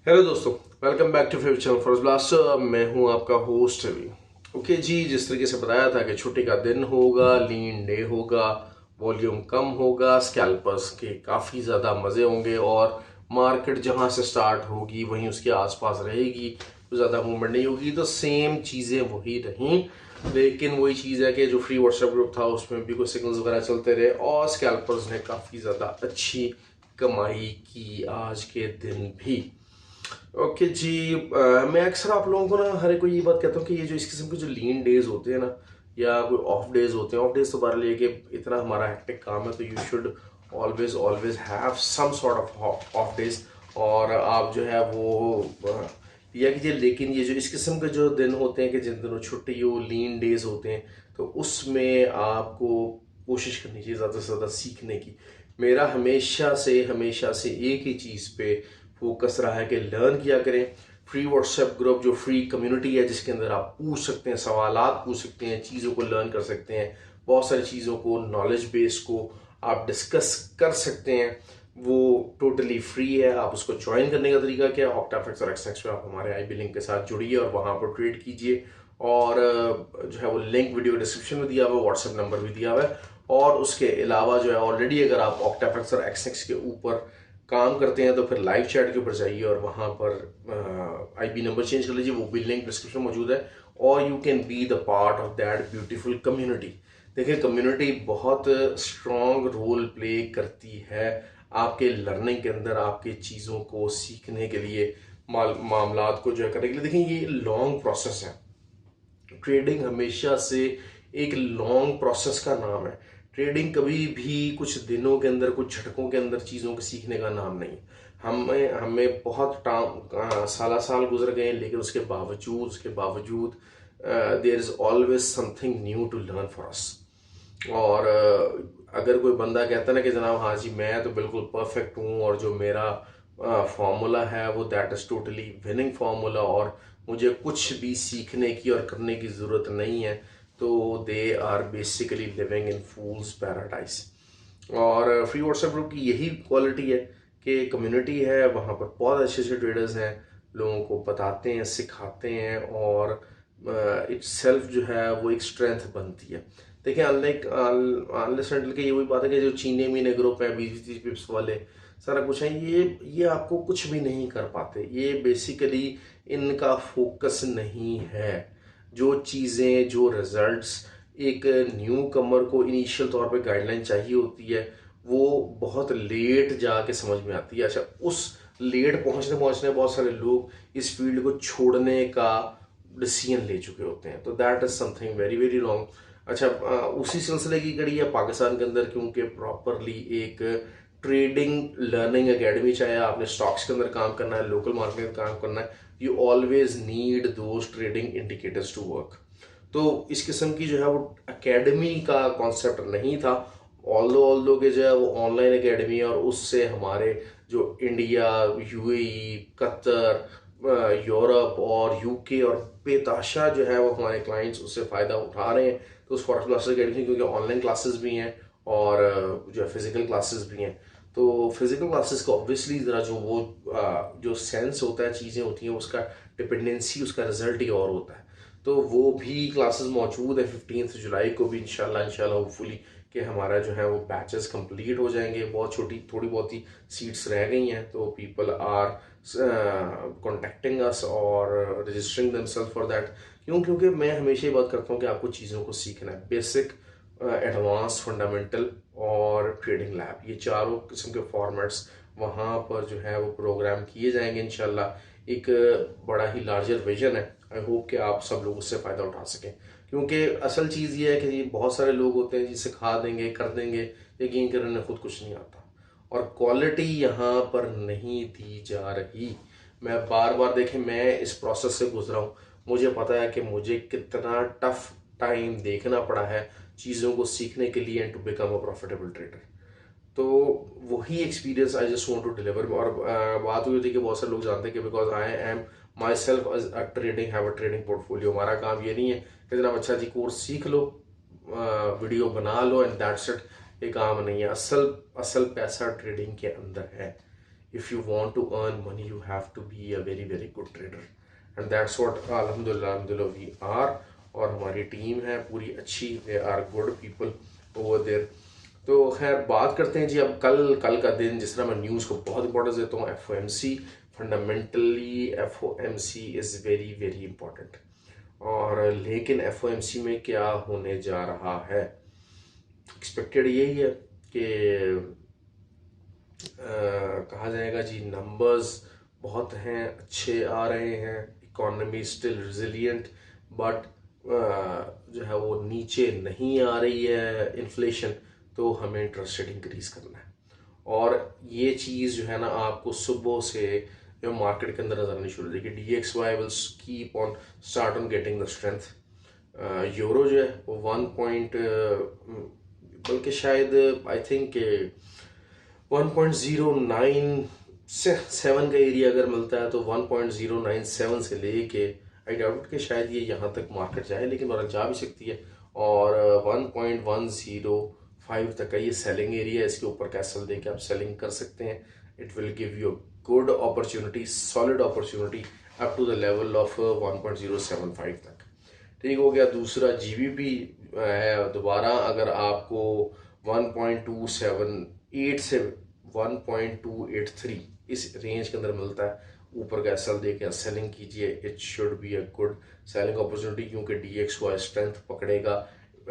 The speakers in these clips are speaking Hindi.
हेलो दोस्तों, welcome back to favourite channel for blaster. मैं हूं आपका होस्ट रवि। ओके जी, जिस तरीके से बताया था कि छुट्टी का दिन होगा, लीन डे होगा, वॉल्यूम कम होगा, स्कैल्पर्स के काफ़ी ज़्यादा मज़े होंगे और मार्केट जहां से स्टार्ट होगी वहीं उसके आसपास रहेगी, तो ज़्यादा मूवमेंट नहीं होगी। तो सेम चीज़ें वही रहीं, लेकिन वही चीज़ है कि जो फ्री व्हाट्सएप ग्रुप था उसमें भी कुछ सिग्नल्स वगैरह चलते रहे और स्कैल्पर्स ने काफ़ी ज़्यादा अच्छी कमाई की आज के दिन भी। ओके जी। मैं अक्सर आप लोगों को ना हर एक को ये बात कहता हूँ कि ये जो इस किस्म के जो लीन डेज होते हैं ना, या कोई ऑफ डेज होते हैं, ऑफ डेज तो बार लिए कि इतना हमारा हेक्टिक काम है, तो you should always always have some sort of of days. और आप जो है वो लिया कीजिए। लेकिन ये जो इस किस्म के जो दिन होते हैं कि जिन दिनों छुट्टी हो, लीन डेज होते हैं, तो उसमें आपको कोशिश करनी चाहिए ज़्यादा से ज़्यादा सीखने की। मेरा हमेशा से एक ही चीज़ पे फोकस रहा है कि लर्न किया करें। फ्री व्हाट्सएप ग्रुप जो फ्री कम्युनिटी है, जिसके अंदर आप पूछ सकते हैं, सवालात पूछ सकते हैं, चीज़ों को लर्न कर सकते हैं, बहुत सारी चीज़ों को, नॉलेज बेस को आप डिस्कस कर सकते हैं, वो टोटली फ्री है। आप उसको ज्वाइन करने का तरीका क्या है, ऑक्टाफ्लेक्स और एक्सनेक्स पे आप हमारे आईबी लिंक के साथ जुड़िए और वहाँ पर ट्रेड कीजिए। और जो है वो लिंक वीडियो डिस्क्रिप्शन में दिया हुआ है, व्हाट्सएप नंबर भी दिया हुआ है। और उसके अलावा जो है ऑलरेडी अगर आप ऑक्टाफ्लेक्स और एक्सनेक्स के ऊपर काम करते हैं तो फिर लाइव चैट के ऊपर जाइए और वहाँ पर आईबी नंबर चेंज कर लीजिए, वो भी लिंक डिस्क्रिप्शन में मौजूद है। और you can be the part of that beautiful community. देखिए, कम्युनिटी बहुत स्ट्रॉन्ग रोल प्ले करती है आपके लर्निंग के अंदर, आपके चीज़ों को सीखने के लिए, मामलात को जो है करने के लिए। देखिए, ये लॉन्ग प्रोसेस है। ट्रेडिंग हमेशा से एक लॉन्ग प्रोसेस का नाम है। ट्रेडिंग कभी भी कुछ दिनों के अंदर, कुछ झटकों के अंदर चीज़ों को सीखने का नाम नहीं। हमें हमें बहुत साल साल गुजर गए, लेकिन उसके बावजूद there is always something new to learn for us. और अगर कोई बंदा कहता ना कि जनाब हाँ जी मैं तो बिल्कुल परफेक्ट हूँ और जो मेरा फॉर्मूला है वो that is totally winning formula और मुझे कुछ भी सीखने की और करने की ज़रूरत नहीं है, तो they are basically living in fools paradise. और फ्री व्हाट्सएप ग्रुप की यही क्वालिटी है कि कम्युनिटी है, वहाँ पर बहुत अच्छे अच्छे ट्रेडर्स हैं, लोगों को बताते हैं, सिखाते हैं और इट्स सेल्फ जो है वो एक स्ट्रेंथ बनती है। देखिए, अनलाइक अनलेस एंड के ये वही बात है कि जो चीने मीने ग्रुप है, 20-30 पिप्स वाले, सारा कुछ है, ये आपको कुछ भी नहीं कर पाते। ये बेसिकली इनका फोकस नहीं है। जो चीज़ें, जो रिजल्ट्स एक न्यू कमर को इनिशियल तौर पे गाइडलाइन चाहिए होती है, वो बहुत लेट जाके समझ में आती है। अच्छा, उस लेट पहुंचने पहुंचने बहुत सारे लोग इस फील्ड को छोड़ने का डिसीजन ले चुके होते हैं, तो that is something very very wrong. अच्छा, उसी सिलसिले की कड़ी है पाकिस्तान के अंदर, क्योंकि प्रॉपरली एक ट्रेडिंग लर्निंग एकेडमी, चाहे आपने स्टॉक्स के अंदर काम करना है, लोकल मार्केट में काम करना है, you always need those trading indicators to work. तो इस किस्म की जो है वो एकेडमी का कॉन्सेप्ट नहीं था। ऑल्दो के जो है वो ऑनलाइन एकेडमी है और उससे हमारे जो इंडिया, यूएई, कतर, यूरोप और यूके और बेताशा जो है वो हमारे क्लाइंट्स उससे फ़ायदा उठा रहे हैं। तो उस फॉरेक्स मास्टर अकेडमी, क्योंकि ऑनलाइन क्लासेस भी हैं और जो है फिजिकल क्लासेस भी हैं, तो फिजिकल क्लासेस का ऑब्वियसली ज़रा जो वो जो सेंस होता है, चीज़ें होती हैं, उसका डिपेंडेंसी, उसका रिजल्ट ही और होता है। तो वो भी क्लासेस मौजूद है 15 जुलाई को भी, इंशाल्लाह होपफुली कि हमारा जो है वो बैचेस कंप्लीट हो जाएंगे। बहुत छोटी थोड़ी बहुत ही सीट्स रह गई हैं, तो पीपल आर कॉन्टेक्टिंग अस और रजिस्टरिंग देमसेल्फ फॉर दैट। क्योंकि मैं हमेशा ही बात करता हूँ कि आपको चीज़ों को सीखना है। बेसिक, एडवांस, फंडामेंटल और ट्रेडिंग लैब, ये चारों किस्म के फॉर्मेट्स वहाँ पर जो है वो प्रोग्राम किए जाएंगे इंशाल्लाह। एक बड़ा ही लार्जर विजन है। आई होप कि आप सब लोग उससे फ़ायदा उठा सकें, क्योंकि असल चीज़ ये है कि बहुत सारे लोग होते हैं जिसे सिखा देंगे, कर देंगे, यकीन करने खुद कुछ नहीं आता और क्वालिटी यहाँ पर नहीं दी जा रही। मैं बार बार, देखें, मैं इस प्रोसेस से गुजरा हूँ, मुझे पता है कि मुझे कितना टफ टाइम देखना पड़ा है चीज़ों को सीखने के लिए and to become a profitable trader. तो वही experience I just want to deliver. और बात हुई थी कि बहुत सारे लोग जानते हैं कि because I am my self a trading, have a trading portfolio. हमारा काम ये नहीं है कि जनाब अच्छा जी कोर्स सीख लो, वीडियो बना लो एंड दैट्स इट। ये काम नहीं है। असल असल पैसा ट्रेडिंग के अंदर है। If you want to earn money you have to be a very very good trader, and that's what अल्हम्दुलिल्लाह वी आर। और हमारी टीम है पूरी अच्छी, they are good people over there. तो खैर बात करते हैं जी अब कल का दिन, जिस तरह मैं न्यूज़ को बहुत इंपॉर्टेंस देता हूँ। FOMC fundamentally FOMC is very very important. और लेकिन FOMC में क्या होने जा रहा है, एक्सपेक्टेड यही है कि कहा जाएगा जी नंबर्स बहुत हैं, अच्छे आ रहे हैं, इकोनॉमी स्टिल रिजिलियंट, बट जो है वो नीचे नहीं आ रही है इन्फ्लेशन, तो हमें इंटरेस्ट रेट इंक्रीज करना है। और ये चीज़ जो है ना आपको सुबह से जो मार्केट के अंदर नजर आनी शुरू हो जाएगी। DXY will keep on start on getting the strength. Euro जो है वो 1 बल्कि शायद आई थिंक 1.097 का एरिया अगर मिलता है तो 1.097 से लेके आई डाउट कि शायद ये यहाँ तक मार्केट जाए, लेकिन बहरहाल जा भी सकती है। और 1.105 तक का ये सेलिंग एरिया है, इसके ऊपर कैसल दे के आप सेलिंग कर सकते हैं। It will give you good opportunity, solid opportunity up to the level of 1.075 तक। ठीक हो गया। दूसरा GBP है, दोबारा अगर आपको 1.278 से 1.283 इस रेंज के अंदर मिलता है, ऊपर का एसएल दे के सेलिंग कीजिए। It should be a good selling opportunity, क्योंकि DXY स्ट्रेंथ पकड़ेगा।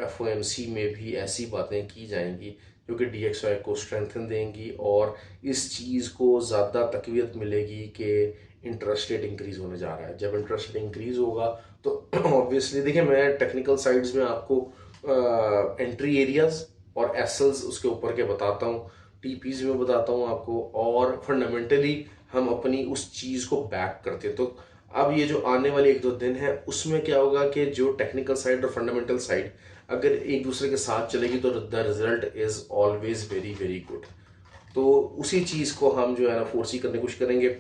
FOMC में भी ऐसी बातें की जाएंगी जो कि DXY को स्ट्रेंथन देंगी और इस चीज़ को ज़्यादा तकवीत मिलेगी कि इंटरेस्ट रेट इंक्रीज होने जा रहा है। जब इंटरेस्ट रेट इंक्रीज होगा तो ऑब्वियसली देखिए, मैं टेक्निकल साइड्स में आपको एंट्री एरियाज और एसएल्स उसके ऊपर के बताता हूँ, TPs में बताता हूँ आपको, और फंडामेंटली हम अपनी उस चीज़ को बैक करते हैं। तो अब ये जो आने वाले 1-2 दिन है उसमें क्या होगा कि जो टेक्निकल साइड और फंडामेंटल साइड अगर एक दूसरे के साथ चलेगी तो the result is always very very good. तो उसी चीज़ को हम जो है ना फोर्सी करने की कोशिश करेंगे।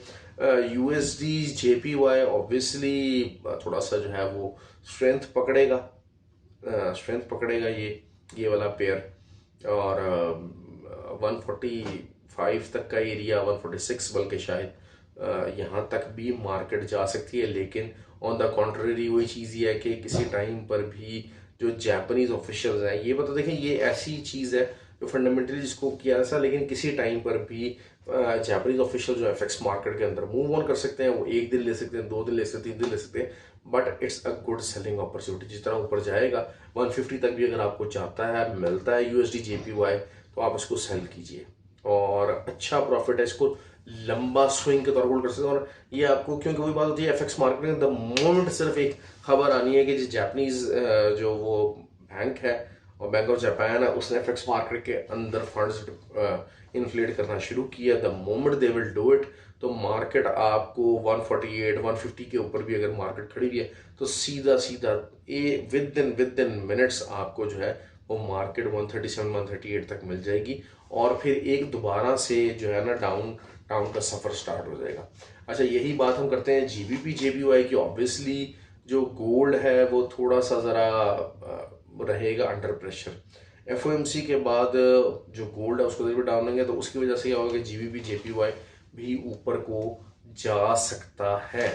USD JPY ऑब्वियसली थोड़ा सा जो है वो स्ट्रेंथ पकड़ेगा ये वाला पेयर। और 145 तक का एरिया, 146 बल्कि शायद यहाँ तक भी मार्केट जा सकती है। लेकिन ऑन द कॉन्ट्ररी वही चीज़ ये है कि किसी टाइम पर भी जो जापानीज ऑफिशियल्स हैं, ये बता देखें ये ऐसी चीज़ है जो फंडामेंटली जिसको किया ऐसा, लेकिन किसी टाइम पर भी जापानीज ऑफिशियल जो FX मार्केट के अंदर मूव ऑन कर सकते हैं। वो 1 दिन ले सकते हैं, 2 दिन ले सकते हैं, 3 दिन ले सकते हैं, but it's a good selling opportunity. जिस तरह ऊपर जाएगा 150 तक भी अगर आपको जाता है, मिलता है USD JPY, तो आप इसको सेल कीजिए और अच्छा प्रॉफिट है। इसको लंबा स्विंग के तौर पर होल्ड कर सकते हैं। और ये आपको, क्योंकि वही बात होती है FX मार्केट में द मोमेंट सिर्फ एक खबर आनी है कि जो जापानीज जो वो बैंक है और बैंक ऑफ जापान है, उसने FX मार्केट के अंदर फंड्स इन्फ्लेट करना शुरू किया, the moment they will do it, तो मार्केट आपको 148 150 के ऊपर भी अगर मार्केट खड़ी हुई है तो सीधा विद इन मिनट्स आपको जो है वो मार्केट 137 138 तक मिल जाएगी। और फिर एक दोबारा से जो है ना डाउन का सफ़र स्टार्ट हो जाएगा। अच्छा, यही बात हम करते हैं GBP JPY की। ऑब्वियसली जो गोल्ड है वो थोड़ा सा ज़रा रहेगा अंडर प्रेशर। FOMC के बाद जो गोल्ड है उसको डाउन होंगे, तो उसकी वजह से क्या होगा कि GBP JPY भी ऊपर को जा सकता है।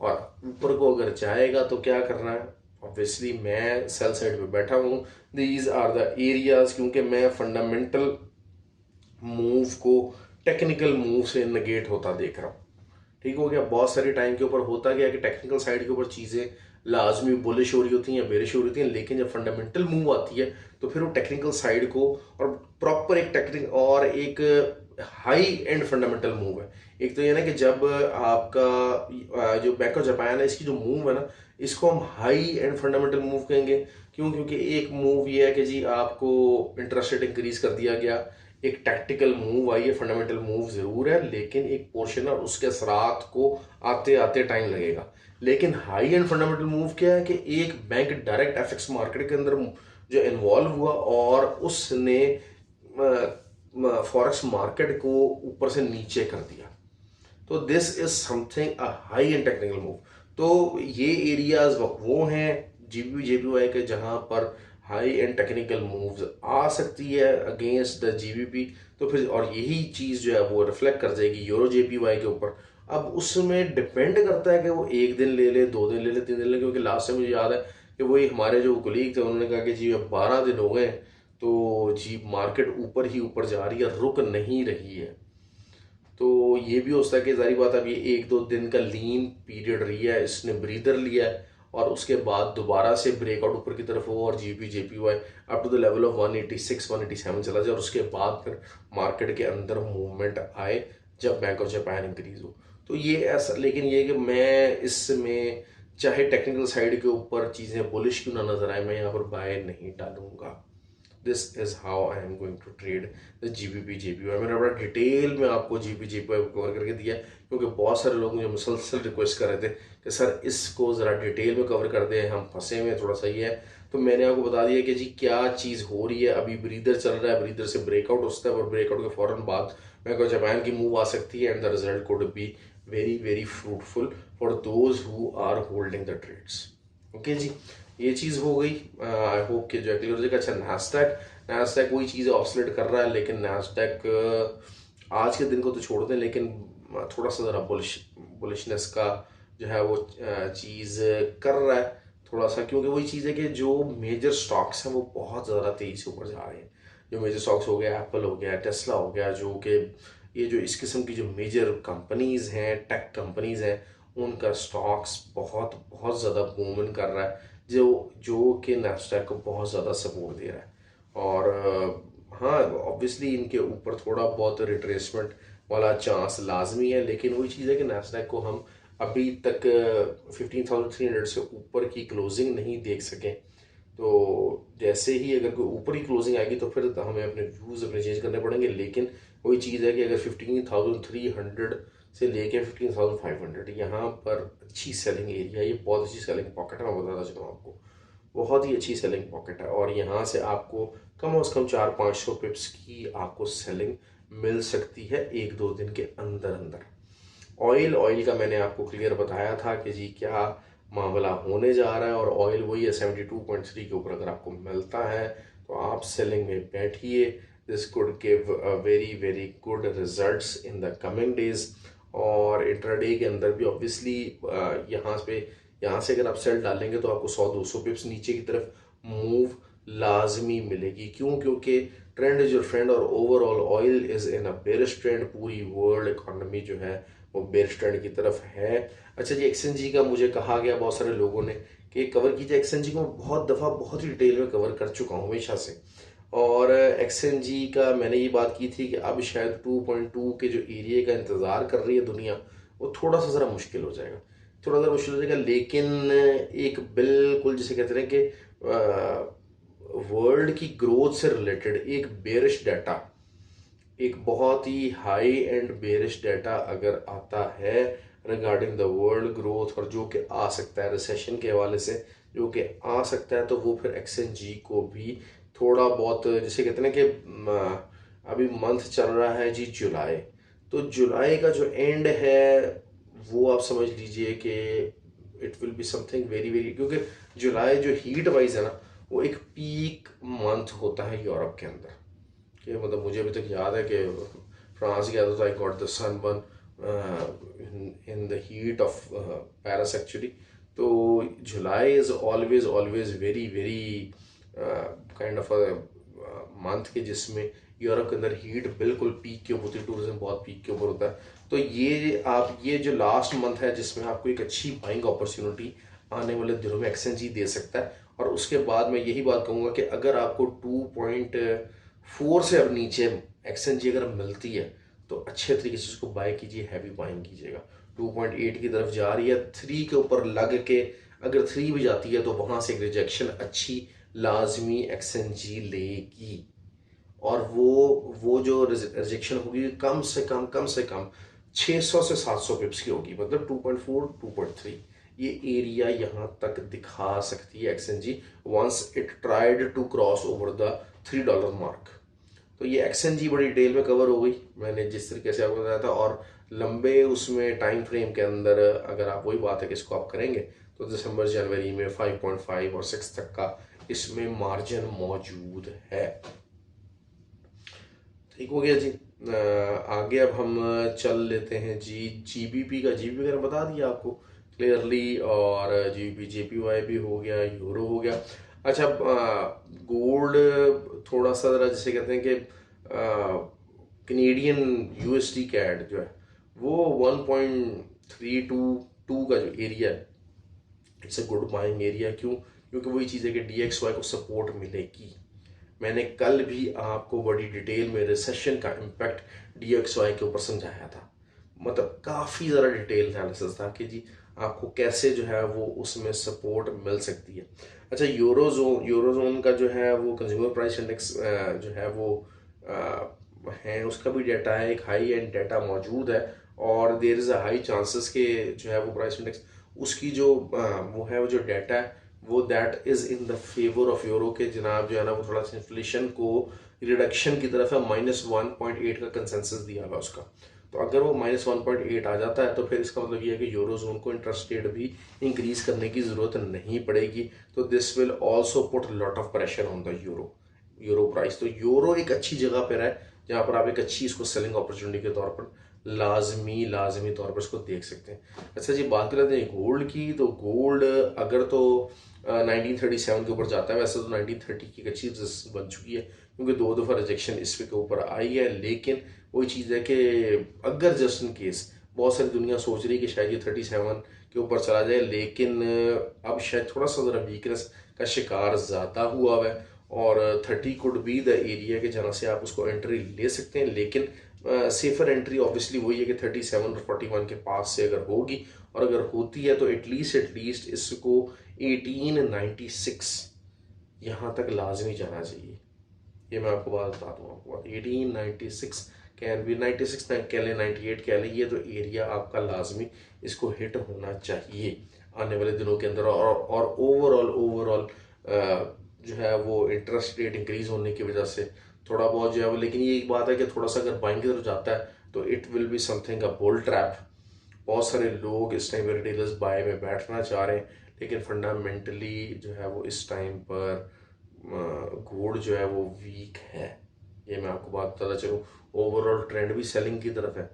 और ऊपर को अगर जाएगा तो क्या करना है, ऑब्वियसली मैं सेल साइड पे बैठा हूँ। दीज आर द एरियाज, क्योंकि मैं फंडामेंटल मूव को टेक्निकल मूव से नेगेट होता देख रहा हूँ। ठीक हो गया। बहुत सारे टाइम के ऊपर होता गया कि टेक्निकल साइड के ऊपर चीज़ें लाजमी बुलिश हो रही होती हैं या बेरिश हो रही होती हैं, लेकिन जब फंडामेंटल मूव आती है तो फिर वो टेक्निकल साइड को और प्रॉपर एक टेक्निक और एक हाई एंड फंडामेंटल मूव है। एक तो ये ना कि जब आपका जो बैंक ऑफ जापान है, इसकी जो मूव है ना, इसको हम हाई एंड फंडामेंटल मूव कहेंगे। क्यों? क्योंकि एक मूव ये है कि जी आपको इंटरेस्ट रेट इंक्रीज कर दिया गया, एक टैक्टिकल मूव आई है, फंडामेंटल मूव जरूर है, लेकिन एक पोर्शन और उसके असरात को आते आते टाइम लगेगा। लेकिन हाई एंड फंडामेंटल मूव क्या है कि एक बैंक डायरेक्ट FX मार्केट के अंदर जो इन्वॉल्व हुआ और उसने फॉरेक्स मार्केट को ऊपर से नीचे कर दिया, तो this is something a high and technical move. तो ये एरियाज वो हैं GBP JPY के जहां पर हाई एंड टेक्निकल मूव्स आ सकती है अगेंस्ट द जीबीपी, तो फिर और यही चीज़ जो है वो रिफ्लेक्ट कर जाएगी यूरो जेपीवाई के ऊपर। अब उसमें डिपेंड करता है कि वो एक दिन ले ले, 2 दिन ले ले, 3 दिन ले ले, क्योंकि लास्ट टाइम मुझे याद है कि वही हमारे जो कुलीग थे उन्होंने कहा कि जी अब 12 दिन हो गए तो जी मार्केट ऊपर ही ऊपर जा रही है, रुक नहीं रही है। तो ये भी हो सकता है कि जारी बात अब ये 1-2 दिन का लीन पीरियड लिया है, इसने ब्रीदर लिया है और उसके बाद दोबारा से ब्रेकआउट ऊपर की तरफ हो और GB JPY up to the level of 186 187 चला जाए और उसके बाद फिर मार्केट के अंदर मूवमेंट आए जब बैंक ऑफ जापान इंक्रीज हो। तो ये ऐसा, लेकिन ये कि मैं इसमें चाहे टेक्निकल साइड के ऊपर चीज़ें बुलिश क्यों ना नजर आए, मैं यहाँ पर बाय नहीं डालूंगा। This is how I am going to trade the GBP JPY. मैंने बड़ा डिटेल में आपको जीबी जेपीवाई को कवर करके दिया क्योंकि बहुत सारे लोग मुझे मुसलसल रिक्वेस्ट कर रहे थे कि सर इसको ज़रा डिटेल में कवर कर दें, हम फंसे हुए थोड़ा सा ये है। तो मैंने आपको बता दिया कि जी क्या चीज़ हो रही है। अभी ब्रीदर चल रहा है, ब्रीदर से ब्रेकआउट होता है और ब्रेकआउट के फ़ौरन बाद बैंक ऑफ जापान की मूव आ सकती है and the result could be very very fruitful for those who are holding the trades. Okay जी, ये चीज़ हो गई। आई होप कि जो है क्लियर हो जाएगा। अच्छा, नास्डैक वही चीज़ ऑस्लेट कर रहा है, लेकिन नास्डैक आज के दिन को तो छोड़ दें, लेकिन थोड़ा सा ज़रा बुलिशनेस का जो है वो चीज़ कर रहा है थोड़ा सा, क्योंकि वही चीज़ है कि जो मेजर स्टॉक्स हैं वो बहुत ज़्यादा तेज़ी से ऊपर जा रहे हैं। जो मेजर स्टॉक्स हो गया, एप्पल हो गया, टेस्ला हो गया, जो कि ये जो इस किस्म की जो मेजर कंपनीज़ हैं, टेक कंपनीज़ हैं, उनका स्टॉक्स बहुत बहुत ज़्यादा बूमन कर रहा है, जो कि नैस्डैक को बहुत ज़्यादा सपोर्ट दे रहा है। और हाँ, ऑब्वियसली इनके ऊपर थोड़ा बहुत रिट्रेसमेंट वाला चांस लाजमी है, लेकिन वही चीज़ है कि नैस्डैक को हम अभी तक 15,300 से ऊपर की क्लोजिंग नहीं देख सके। तो जैसे ही अगर कोई ऊपर ही क्लोजिंग आएगी तो फिर हमें अपने व्यूज़ अपने चेंज करने पड़ेंगे, लेकिन वही चीज़ है कि अगर 15,300 से लेके 15,500 यहाँ पर अच्छी सेलिंग एरिया, ये बहुत अच्छी सेलिंग पॉकेट है। मैं बताता चलूँ आपको, बहुत ही अच्छी सेलिंग पॉकेट है और यहाँ से आपको कम से कम 400-500 पिप्स की आपको सेलिंग मिल सकती है 1-2 दिन के अंदर अंदर। ऑयल का मैंने आपको क्लियर बताया था कि जी क्या मामला होने जा रहा है, और ऑयल वही है 72.3 के ऊपर अगर आपको मिलता है तो आप सेलिंग में बैठिए। This could give very very good results in the coming days. और इंट्राडे के अंदर भी ऑब्वियसली यहाँ से अगर आप सेल डालेंगे तो आपको 100-200 पिप्स नीचे की तरफ मूव लाजमी मिलेगी। क्यों? क्योंकि ट्रेंड इज योर फ्रेंड और overall oil is in a bearish trend. पूरी वर्ल्ड इकोनॉमी जो है वो बेरिश ट्रेंड की तरफ है। अच्छा जी, एक्सएनजी का मुझे कहा गया बहुत सारे लोगों ने कि कवर कीजिए। एक्सएनजी को मैं बहुत दफ़ा बहुत ही डिटेल में कवर कर चुका हूँ हमेशा से, और एक्सएनजी का मैंने ये बात की थी कि अब शायद 2.2 के जो एरिया का इंतज़ार कर रही है दुनिया, वो थोड़ा सा ज़रा मुश्किल हो जाएगा, थोड़ा सा मुश्किल हो जाएगा। लेकिन एक बिल्कुल जिसे कहते हैं कि वर्ल्ड की ग्रोथ से रिलेटेड एक बेरिश डाटा, एक बहुत ही हाई एंड बेरिश डाटा अगर आता है रिगार्डिंग द वर्ल्ड ग्रोथ और जो कि आ सकता है रिसेशन के हवाले से, जो कि आ सकता है, तो वो फिर एक्सएनजी को भी थोड़ा बहुत, जिसे कहते हैं ना कि अभी मंथ चल रहा है जी जुलाई, तो जुलाई का जो एंड है वो आप समझ लीजिए कि it will be something very very, क्योंकि जुलाई जो हीट वाइज है ना वो एक पीक मंथ होता है यूरोप के अंदर। कि मतलब मुझे अभी तक याद है कि फ्रांस गया था, I got the sunburn in the heat of Paris actually. तो July is always always very very kind of month के जिसमें यूरोप के अंदर हीट बिल्कुल पीक के ऊपर होती है, टूरिज्म बहुत पीक के ऊपर होता है। तो ये जो लास्ट मंथ है जिसमें आपको एक अच्छी बाइंग अपॉर्चुनिटी आने वाले दिनों में एक्सएनजी दे सकता है। और उसके बाद मैं यही बात कहूँगा कि अगर आपको 2.4 से अब नीचे एक्सएनजी अगर मिलती है तो अच्छे तरीके से उसको बाय कीजिए, हैवी बाइंग कीजिएगा। 2.8 की तरफ जा रही है, 3 के ऊपर लग के अगर 3 भी जाती है तो वहाँ से एक रिजेक्शन अच्छी लाजमी एक्सएनजी लेगी, और वो जो रिजेक्शन होगी कम से कम 600 से 700 पिप्स की होगी, मतलब 2.4 2.3 ये एरिया यहाँ तक दिखा सकती है XNG once it tried to cross over the $3 mark. तो ये एक्सएनजी बड़ी डिटेल में कवर हो गई मैंने जिस तरीके से आपको बताया था, और लंबे उसमें टाइम फ्रेम के अंदर अगर आप वही बात है कि इसको आप करेंगे तो दिसंबर जनवरी में 5.5 और 6 तक का इसमें मार्जिन मौजूद है। ठीक हो गया जी। आगे अब हम चल लेते हैं जी जीबीपी का। जीबीपी का बता दिया आपको क्लियरली, और जीबीपी जेपीवाई भी हो गया, यूरो हो गया। अच्छा, गोल्ड थोड़ा सा ज़रा जिसे कहते हैं कि कनेडियन यूएसडी कैड जो है वो 1.322 का जो एरिया है, it's a good buying area. क्यों? क्योंकि वही चीज़ है कि डीएक्सवाई को सपोर्ट मिलेगी। मैंने कल भी आपको बड़ी डिटेल में रिसेशन का इम्पैक्ट डीएक्सवाई के ऊपर समझाया था, मतलब काफ़ी ज़्यादा डिटेल एनालिसिस था कि जी आपको कैसे जो है वो उसमें सपोर्ट मिल सकती है। अच्छा, यूरोजोन का जो है वो कंज्यूमर प्राइस इंडेक्स जो है वो है, उसका भी डाटा है, एक हाई एंड डाटा मौजूद है, और there is a high chances के जो है वो प्राइस इंडेक्स उसकी जो वो है, वो जो डाटा है वो that is in the favour of euro के जनाब जो है ना वो थोड़ा सा इन्फ्लेशन को रिडक्शन की तरफ है। -1.8 का कंसेंसस दिया हुआ उसका। तो अगर वो -1.8 आ जाता है तो फिर इसका मतलब ये है कि यूरो जोन को इंटरेस्ट रेट भी इंक्रीज करने की ज़रूरत नहीं पड़ेगी। तो this will also put lot of pressure on the euro price. तो यूरो एक अच्छी जगह पर है जहाँ पर आप एक अच्छी इसको सेलिंग अपॉर्चुनिटी के तौर पर लाजमी तौर पर इसको देख सकते हैं। अच्छा जी, बात कर लेते हैं गोल्ड की। तो गोल्ड अगर तो 1937 के ऊपर जाता है, वैसे तो 1930 की एक अच्छी रेजिस्टेंस बन चुकी है क्योंकि 2 दफ़ा रिजेक्शन इस पे के ऊपर आई है। लेकिन वही चीज़ है कि अगर जस्ट इन केस, बहुत सारी दुनिया सोच रही है कि शायद ये 37 के ऊपर चला जाए, लेकिन अब शायद थोड़ा सा ज़रा वीकनेस का शिकार ज़्यादा हुआ है, और 30 कुड बी द एरिया के जहाँ से आप उसको एंट्री ले सकते हैं। लेकिन सेफर एंट्री ऑब्वियसली वही है कि 37 और 41 के पास से अगर होगी, और अगर होती है तो एटलीस्ट इसको 1896 यहाँ तक लाजमी जाना चाहिए। ये मैं आपको बात बता दूँ, आपको 1896 कैन भी 96 कह लें, 98 कह लें, ये तो एरिया आपका लाजमी इसको हिट होना चाहिए आने वाले दिनों के अंदर। और ओवरऑल जो है वो इंटरेस्ट रेट इंक्रीज होने की वजह से थोड़ा बहुत जो है वो, लेकिन ये एक बात है कि थोड़ा सा अगर बाइंग की तरफ जाता है तो it will be something a bull trap. बहुत सारे लोग इस टाइम पर रिटेलर्स बाय में बैठना चाह रहे हैं, लेकिन फंडामेंटली जो है वो इस टाइम पर गोल्ड जो है वो वीक है। ये मैं आपको बात बताता चलूँ, ओवरऑल ट्रेंड भी सेलिंग की तरफ है।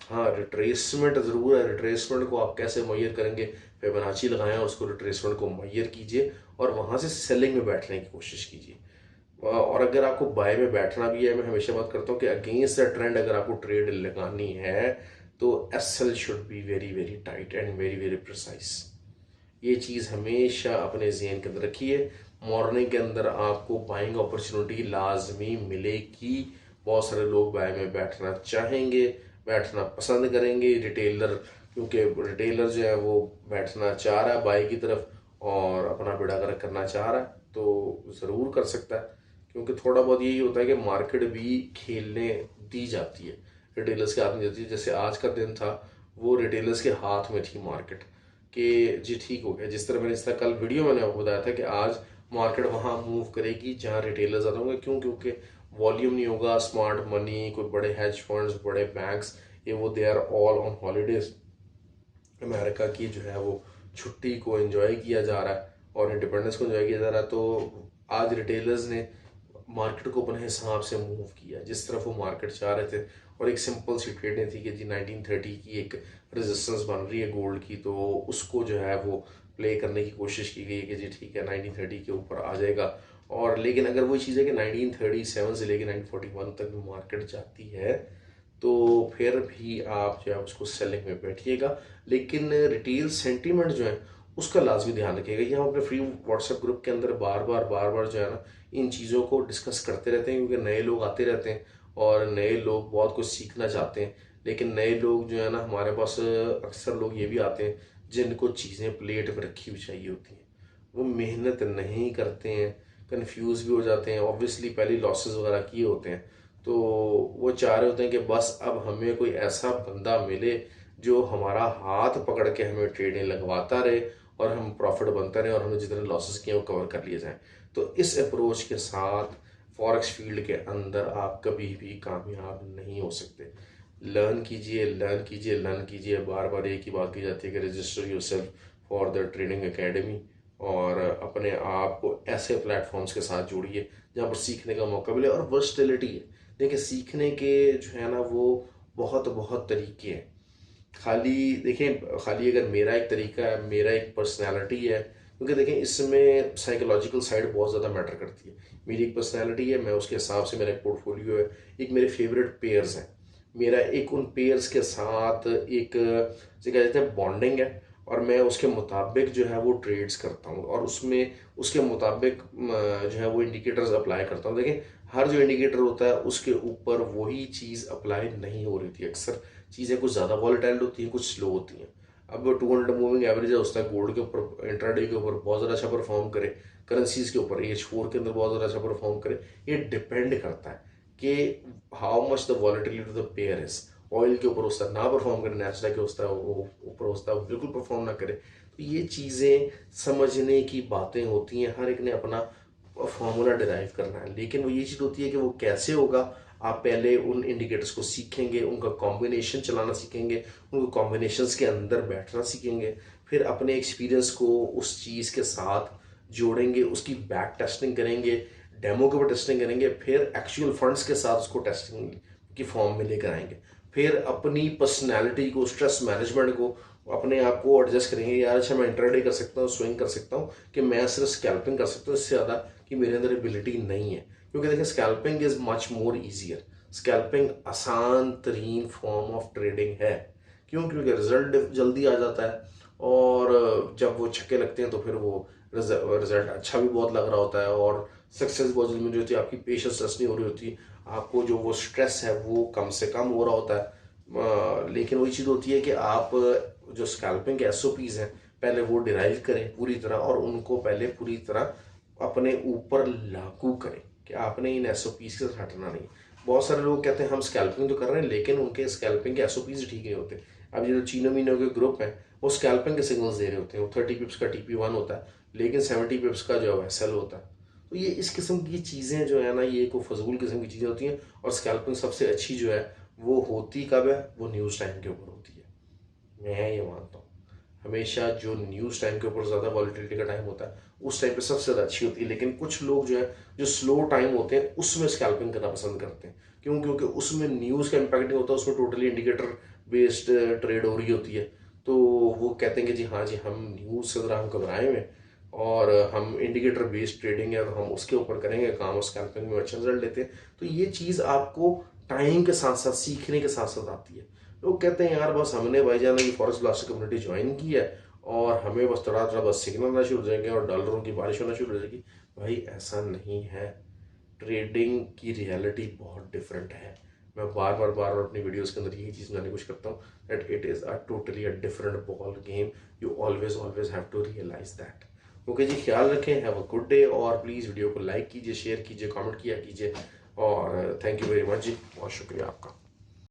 हाँ, रिट्रेसमेंट ज़रूर है। रिट्रेसमेंट को आप कैसे मुहैया करेंगे? फिबोनाची लगाएं और उसको रिट्रेसमेंट को मुहैया कीजिए और वहाँ से सेलिंग में बैठने की कोशिश कीजिए। और अगर आपको बाय में बैठना भी है, मैं हमेशा बात करता हूँ कि अगेंस्ट द ट्रेंड अगर आपको ट्रेड लगानी है तो SL should be very very tight and very very precise. ये चीज़ हमेशा अपने जहन के अंदर रखिए। मॉर्निंग के अंदर आपको बाइंग अपॉर्चुनिटी लाजमी मिलेगी। बहुत सारे लोग बाय में बैठना चाहेंगे, बैठना पसंद करेंगे। रिटेलर, क्योंकि रिटेलर जो है वो बैठना चाह रहा है बाय की तरफ और अपना बेड़ा गर्क करना चाह रहा है, तो ज़रूर कर सकता है। क्योंकि थोड़ा बहुत यही होता है कि मार्केट भी खेलने दी जाती है, रिटेलर्स के हाथ में जाती है। जैसे आज का दिन था वो रिटेलर्स के हाथ में थी मार्केट, कि जी ठीक हो गया। जिस तरह मैंने इसका कल वीडियो मैंने आपको बताया था कि आज मार्केट वहाँ मूव करेगी जहाँ रिटेलर ज़्यादा होंगे। क्यों? क्योंकि वॉल्यूम नहीं होगा। स्मार्ट मनी, कोई बड़े हेज फंड्स, बड़े बैंक्स, ये वो they are all on holidays. America की जो है वो छुट्टी को एंजॉय किया जा रहा है और इंडिपेंडेंस को एंजॉय किया जा रहा है। तो आज रिटेलर्स ने मार्केट को अपने हिसाब से मूव किया जिस तरफ वो मार्केट चाह रहे थे। और एक सिंपल सी ट्रेड नहीं थी कि जी 1930 की एक रेजिस्टेंस बन रही है गोल्ड की, तो उसको जो है वो प्ले करने की कोशिश की गई कि जी ठीक है 1930 के ऊपर आ जाएगा। और लेकिन अगर वही चीज़ है कि 1937 से लेकर 1941 तक भी मार्केट जाती है तो फिर भी आप जो है उसको सेलिंग में बैठिएगा। लेकिन रिटेल सेंटीमेंट जो है उसका लाजमी ध्यान रखिएगा। ये हम अपने फ्री व्हाट्सएप ग्रुप के अंदर बार बार जो है ना इन चीज़ों को डिस्कस करते रहते हैं, क्योंकि नए लोग आते रहते हैं और नए लोग बहुत कुछ सीखना चाहते हैं। लेकिन नए लोग जो है ना, हमारे पास अक्सर लोग ये भी आते हैं जिनको चीज़ें प्लेट पर रखी हुई चाहिए होती हैं, वो मेहनत नहीं करते हैं, कंफ्यूज भी हो जाते हैं। ऑब्वियसली पहले लॉसेस वगैरह किए होते हैं, तो वो चाह रहे होते हैं कि बस अब हमें कोई ऐसा बंदा मिले जो हमारा हाथ पकड़ के हमें ट्रेडें लगवाता रहे और हम प्रॉफिट बनता रहे और हमें जितने लॉसेस किए वो कवर कर लिए जाएं। तो इस अप्रोच के साथ फॉरेक्स फील्ड के अंदर आप कभी भी कामयाब नहीं हो सकते। लर्न कीजिए, लर्न कीजिए, लर्न कीजिए। बार बार एक ही बात की जाती है कि register yourself for the trading academy. और अपने आप को ऐसे प्लेटफॉर्म्स के साथ जोड़िए जहाँ पर सीखने का मौका मिले। और वर्सटिलिटी है, देखिए सीखने के जो है ना वो बहुत बहुत तरीके हैं। खाली देखें, खाली अगर मेरा एक तरीका है, मेरा एक पर्सनैलिटी है, क्योंकि देखें इसमें साइकोलॉजिकल साइड बहुत ज़्यादा मैटर करती है। मेरी एक पर्सनैलिटी है, मैं उसके हिसाब से मेरा एक पोर्टफोलियो है, एक मेरे फेवरेट पेयर्स हैं, मेरा एक उन पेयर्स के साथ एक जो क्या कहते हैं बॉन्डिंग है, और मैं उसके मुताबिक जो है वो ट्रेड्स करता हूँ और उसमें उसके मुताबिक जो है वो इंडिकेटर्स अप्लाई करता हूँ। देखें हर जो इंडिकेटर होता है उसके ऊपर वही चीज़ अप्लाई नहीं हो रही थी। अक्सर चीज़ें कुछ ज़्यादा वॉलेटाइल होती हैं, कुछ स्लो होती हैं। अब 200 मूविंग एवरेज है, उसका गोल्ड के ऊपर इंट्राडे के ऊपर बहुत ज़्यादा अच्छा परफॉर्म करे, करेंसीज के ऊपर H4 के अंदर बहुत ज़्यादा अच्छा परफॉर्म करे, ये डिपेंड करता है कि how much the volatility of the pair is. Oil के ऊपर उसका ना परफॉर्म करे, नेचुरा के उसका वो ऊपर उसका बिल्कुल परफॉर्म ना करे। तो ये चीज़ें समझने की बातें होती हैं, हर एक ने अपना फॉर्मूला डिराइव करना है, लेकिन वो ये चीज़ होती है कि वो कैसे होगा। आप पहले उन इंडिकेटर्स को सीखेंगे, उनका कॉम्बिनेशन चलाना सीखेंगे, उनको कॉम्बिनेशंस के अंदर बैठना सीखेंगे, फिर अपने एक्सपीरियंस को उस चीज़ के साथ जोड़ेंगे, उसकी बैक टेस्टिंग करेंगे, डेमो के ऊपर टेस्टिंग करेंगे, फिर एक्चुअल फंड्स के साथ उसको टेस्टिंग की फॉर्म में लेकर आएंगे, फिर अपनी पर्सनैलिटी को, स्ट्रेस मैनेजमेंट को, अपने आप को एडजस्ट करेंगे। यार अच्छा मैं इंट्राडे कर सकता हूँ, स्विंग कर सकता हूँ, कि मैं सिर्फ स्कैल्पिंग कर सकता हूँ, इससे ज़्यादा कि मेरे अंदर एबिलिटी नहीं है। क्योंकि देखिए scalping is much more easier, scalping आसान तरीन फॉर्म ऑफ ट्रेडिंग है। क्यों? क्योंकि रिजल्ट जल्दी आ जाता है, और जब वो छक्के लगते हैं तो फिर वो रिजल्ट अच्छा भी बहुत लग रहा होता है, और सक्सेस बहुत जल्दी मिल रही होती है, आपकी पेशेंस स्ट्रेस नहीं हो रही होती, आपको जो वो स्ट्रेस है वो कम से कम हो रहा होता है। लेकिन वही चीज़ होती है कि आप जो स्कैल्पिंग के SOPs हैं पहले वो डिराइव करें पूरी तरह, और उनको पहले पूरी तरह अपने ऊपर लागू करें कि आपने इन SOPs के साथ हटना नहीं। बहुत सारे लोग कहते हैं हम स्कैल्पिंग तो कर रहे हैं, लेकिन उनके स्कैल्पिंग के SOPs ठीक नहीं होते। अब ये जो चीनो मीनो के ग्रुप हैं वो स्कैल्पिंग के सिग्नल्स दे रहे होते हैं, वो 30 पिप्स का TP1 होता है, लेकिन 70 पिप्स का जो है सेल होता है। तो ये इस किस्म की चीज़ें जो है ना, ये को फजूल किस्म की चीज़ें होती हैं। और स्कैल्पिंग सबसे अच्छी जो है वो होती कब है? वो न्यूज़ टाइम के ऊपर होती है। मैं ये मानता हूँ हमेशा जो न्यूज़ टाइम के ऊपर ज़्यादा वॉलिटिलिटी का टाइम होता है उस टाइम पे सबसे ज़्यादा अच्छी होती है। लेकिन कुछ लोग जो है जो स्लो टाइम होते हैं उसमें स्कैल्पिंग करना पसंद करते हैं। क्यों? क्योंकि उसमें न्यूज़ का इम्पैक्ट नहीं होता, उसमें टोटली इंडिकेटर बेस्ड ट्रेड हो रही होती है। तो वो कहते हैं कि जी हाँ जी हम न्यूज़ से ज़रा हम घबराए हुए हैं, और हम इंडिकेटर बेस्ड ट्रेडिंग है और हम उसके ऊपर करेंगे काम, और स्कैल्पिंग में अच्छे रिजल्ट लेते हैं। तो ये चीज़ आपको टाइम के साथ साथ, सीखने के साथ साथ आती है। लोग कहते हैं यार बस हमने भाईजान की फॉरेस्ट ब्लास्टर कम्युनिटी ज्वाइन की है और हमें बस थोड़ा थोड़ा बस सिग्नल आना शुरू हो जाएंगे और डॉलरों की बारिश होना शुरू हो जाएगी। भाई ऐसा नहीं है, ट्रेडिंग की रियलिटी बहुत डिफरेंट है। मैं बार बार अपनी वीडियोस के अंदर यही चीज़ बनाने की कोशिश करता हूँ that it is a totally a different ball game. You always have to realise that. Okay जी, ख्याल रखें, हैव अ गुड डे, और प्लीज़ वीडियो को लाइक कीजिए, शेयर कीजिए, कमेंट किया कीजिए, और थैंक यू वेरी मच जी, बहुत शुक्रिया आपका।